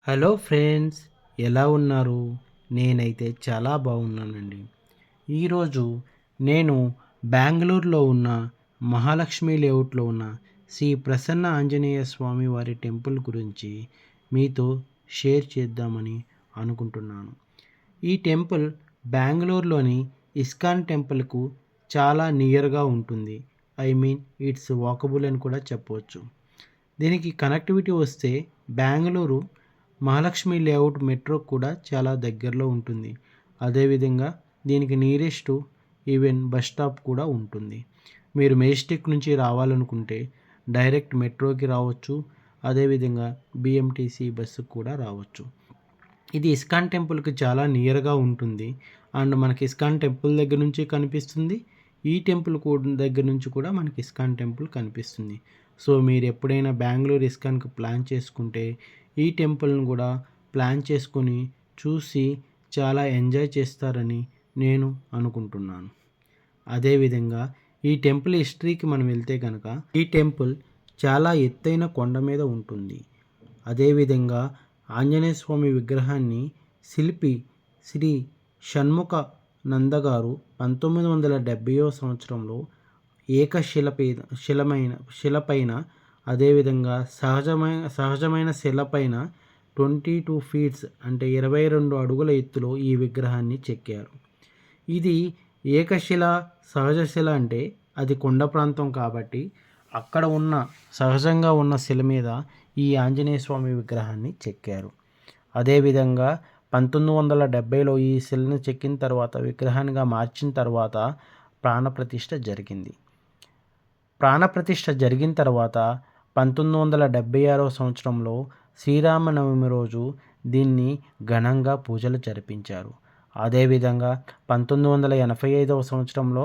Hello friends, ఎలా ఉన్నారు? నేనైతే చాలా బాగున్నానండి. ఈరోజు నేను బెంగుళూరులో ఉన్న మహాలక్ష్మి లేఅవుట్లో ఉన్న శ్రీ ప్రసన్న ఆంజనేయ స్వామి వారి టెంపుల్ గురించి మీతో షేర్ చేద్దామని అనుకుంటున్నాను. ఈ టెంపుల్ బెంగుళూరులోని ఇస్కాన్ టెంపుల్కు చాలా నియర్గా ఉంటుంది. ఇట్స్ వాకబుల్ అని కూడా చెప్పవచ్చు. దీనికి కనెక్టివిటీ వస్తే బెంగుళూరు మహాలక్ష్మి లేఅవుట్ మెట్రో కూడా చాలా దగ్గరలో ఉంటుంది. అదేవిధంగా దీనికి నియరెస్ట్ ఈవెన్ బస్ స్టాప్ కూడా ఉంటుంది. మీరు మెజెస్టిక్ నుంచి రావాలనుకుంటే డైరెక్ట్ మెట్రోకి రావచ్చు. అదేవిధంగా బిఎంటీసీ బస్సుకు కూడా రావచ్చు. ఇది ఇస్కాన్ టెంపుల్కి చాలా నియర్గా ఉంటుంది. అండ్ మనకి ఇస్కాన్ టెంపుల్ దగ్గర నుంచి కనిపిస్తుంది. ఈ టెంపుల్ దగ్గర నుంచి కూడా మనకి ఇస్కాన్ టెంపుల్ కనిపిస్తుంది. సో మీరు ఎప్పుడైనా బెంగళూరు ఇస్కాన్కి ప్లాన్ చేసుకుంటే ఈ టెంపుల్ని కూడా ప్లాన్ చేసుకొని చూసి చాలా ఎంజాయ్ చేస్తారని నేను అనుకుంటున్నాను. అదేవిధంగా ఈ టెంపుల్ హిస్టరీకి మనం వెళ్తే కనుక ఈ టెంపుల్ చాలా ఎత్తైన కొండ మీద ఉంటుంది. అదేవిధంగా ఆంజనేయ స్వామి విగ్రహాన్ని శిల్పి శ్రీ షణ్ముఖ నందగారు 1970వ సంవత్సరంలో శిలపైన అదేవిధంగా సహజమైన శిలపైన 22 ఫీట్స్ అంటే 22 అడుగుల ఎత్తులో ఈ విగ్రహాన్ని చెక్కారు. ఇది ఏకశిల సహజశిల అంటే అది కొండ ప్రాంతం కాబట్టి అక్కడ ఉన్న సహజంగా ఉన్న శిల మీద ఈ ఆంజనేయ స్వామి విగ్రహాన్ని చెక్కారు. అదేవిధంగా 1970లో ఈ శిలను చెక్కిన తర్వాత విగ్రహానిగా మార్చిన తర్వాత ప్రాణప్రతిష్ఠ జరిగింది. ప్రాణప్రతిష్ఠ జరిగిన తర్వాత 1976వ సంవత్సరంలో శ్రీరామనవమి రోజు దీన్ని ఘనంగా పూజలు జరిపించారు. అదేవిధంగా 1985వ సంవత్సరంలో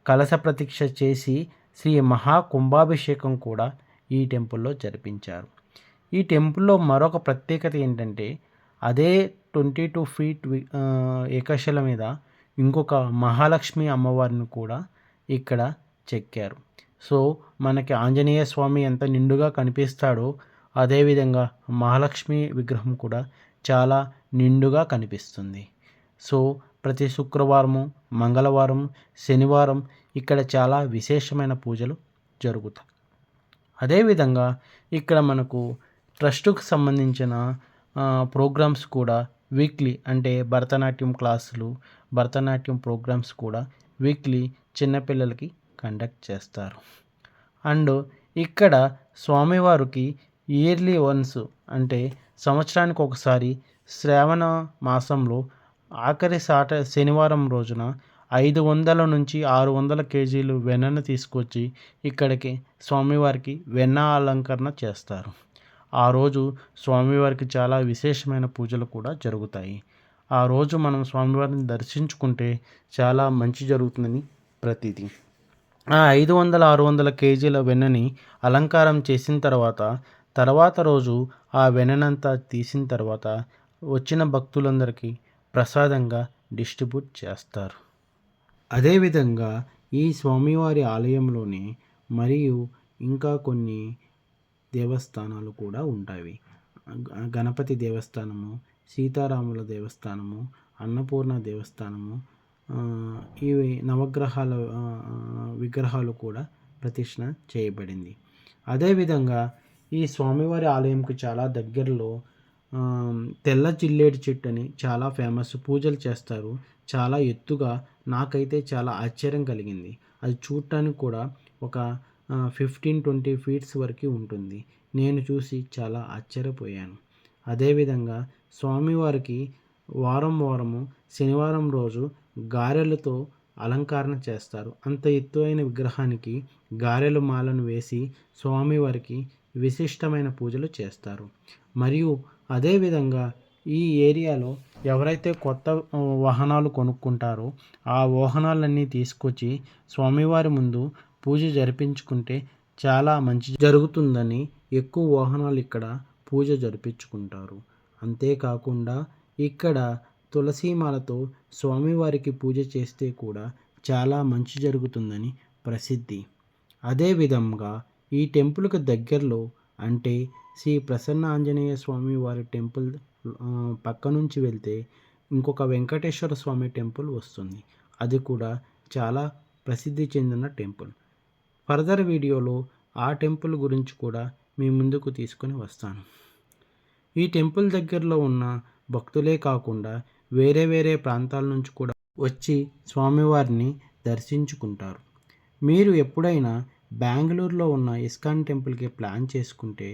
కలశ ప్రతిష్ఠ చేసి శ్రీ మహాకుంభాభిషేకం కూడా ఈ టెంపుల్లో జరిపించారు. ఈ టెంపుల్లో మరొక ప్రత్యేకత ఏంటంటే అదే 22 ఫీట్ ఏకశిల మీద ఇంకొక మహాలక్ష్మి అమ్మవారిని కూడా ఇక్కడ చెక్కారు. సో మనకి ఆంజనేయ స్వామి ఎంత నిండుగా కనిపిస్తాడో అదేవిధంగా మహాలక్ష్మి విగ్రహం కూడా చాలా నిండుగా కనిపిస్తుంది. సో ప్రతి శుక్రవారము, మంగళవారం, శనివారం ఇక్కడ చాలా విశేషమైన పూజలు జరుగుతాయి. అదేవిధంగా ఇక్కడ మనకు ట్రస్టుకు సంబంధించిన ప్రోగ్రామ్స్ కూడా వీక్లీ అంటే భరతనాట్యం క్లాసులు, భరతనాట్యం ప్రోగ్రామ్స్ కూడా వీక్లీ చిన్నపిల్లలకి కండక్ట్ చేస్తారు. అండ్ ఇక్కడ స్వామివారికి ఇయర్లీ వన్స్ అంటే సంవత్సరానికి ఒకసారి శ్రావణ మాసంలో ఆఖరి శనివారం రోజున 500 నుంచి 600 కేజీలు వెన్నను తీసుకొచ్చి ఇక్కడికి స్వామివారికి వెన్న అలంకరణ చేస్తారు. ఆ రోజు స్వామివారికి చాలా విశేషమైన పూజలు కూడా జరుగుతాయి. ఆ రోజు మనం స్వామివారిని దర్శించుకుంటే చాలా మంచి జరుగుతుందని ప్రతీది. ఆ 500-600 కేజీల వెన్నని అలంకారం చేసిన తర్వాత రోజు ఆ వెన్ననంతా తీసిన తర్వాత వచ్చిన భక్తులందరికీ ప్రసాదంగా డిస్ట్రిబ్యూట్ చేస్తారు. అదేవిధంగా ఈ స్వామివారి ఆలయంలోనే మరియు ఇంకా కొన్ని దేవస్థానాలు కూడా ఉంటాయి. గణపతి దేవస్థానము, సీతారాముల దేవస్థానము, అన్నపూర్ణ దేవస్థానము, ఇవి నవగ్రహాల విగ్రహాలు కూడా ప్రతిష్ఠ చేయబడింది. అదేవిధంగా ఈ స్వామివారి ఆలయంకు చాలా దగ్గరలో తెల్ల జిల్లేడు చెట్టు అని చాలా ఫేమస్, పూజలు చేస్తారు. చాలా ఎత్తుగా, నాకైతే చాలా ఆశ్చర్యం కలిగింది. అది చూడటానికి కూడా ఒక 15-20 ఫీట్స్ వరకు ఉంటుంది. నేను చూసి చాలా ఆశ్చర్యపోయాను. అదేవిధంగా స్వామివారికి వారము శనివారం రోజు గారెలతో అలంకరణ చేస్తారు. అంత ఎత్తు అయిన విగ్రహానికి గారెల మాలను వేసి స్వామివారికి విశిష్టమైన పూజలు చేస్తారు. మరియు అదేవిధంగా ఈ ఏరియాలో ఎవరైతే కొత్త వాహనాలు కొనుక్కుంటారో ఆ వాహనాలన్నీ తీసుకొచ్చి స్వామివారి ముందు పూజ జరిపించుకుంటే చాలా మంచి జరుగుతుందని ఎక్కువ వాహనాలు ఇక్కడ పూజ జరిపించుకుంటారు. అంతేకాకుండా ఇక్కడ తులసీమాలతో స్వామివారికి పూజ చేస్తే కూడా చాలా మంచి జరుగుతుందని ప్రసిద్ధి. అదేవిధంగా ఈ టెంపుల్కి దగ్గరలో అంటే శ్రీ ప్రసన్న ఆంజనేయ స్వామి వారి టెంపుల్ పక్క నుంచి వెళ్తే ఇంకొక వెంకటేశ్వర స్వామి టెంపుల్ వస్తుంది. అది కూడా చాలా ప్రసిద్ధి చెందిన టెంపుల్. ఫర్దర్ వీడియోలో ఆ టెంపుల్ గురించి కూడా మీ ముందుకు తీసుకొని వస్తాను. ఈ టెంపుల్ దగ్గరలో ఉన్న భక్తులే కాకుండా వేరే వేరే ప్రాంతాల నుంచి కూడా వచ్చి స్వామివారిని దర్శించుకుంటారు. మీరు ఎప్పుడైనా బెంగళూరులో ఉన్న ఇస్కాన్ టెంపుల్కి ప్లాన్ చేసుకుంటే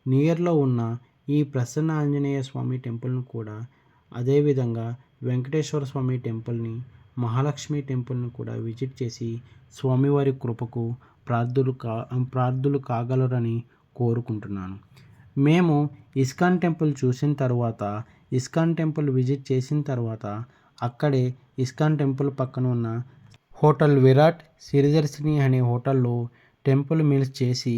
నియర్లో ఉన్న ఈ ప్రసన్న ఆంజనేయ స్వామి టెంపుల్ను కూడా, అదేవిధంగా వెంకటేశ్వర స్వామి టెంపుల్ని, మహాలక్ష్మి టెంపుల్ని కూడా విజిట్ చేసి స్వామివారి కృపకు ప్రార్థులు కాగలరని కోరుకుంటున్నాను. మేము ఇస్కాన్ టెంపుల్ చూసిన తర్వాత, ఇస్కాన్ టెంపుల్ విజిట్ చేసిన తర్వాత అక్కడే ఇస్కాన్ టెంపుల్ పక్కన ఉన్న హోటల్ విరాట్ సిరిదర్శిని అనే హోటల్లో టెంపుల్ మీల్స్ చేసి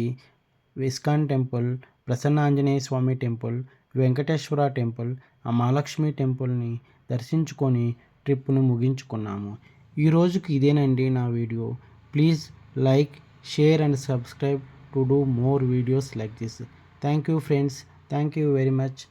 ఇస్కాన్ టెంపుల్, ప్రసన్న ఆంజనేయ స్వామి టెంపుల్, వెంకటేశ్వర టెంపుల్, ఆ మహాలక్ష్మి టెంపుల్ని దర్శించుకొని ట్రిప్ను ముగించుకున్నాము. ఈ రోజుకి ఇదేనండి నా video. Please like, share and subscribe to do more videos like this. Thank you friends. Thank you very much.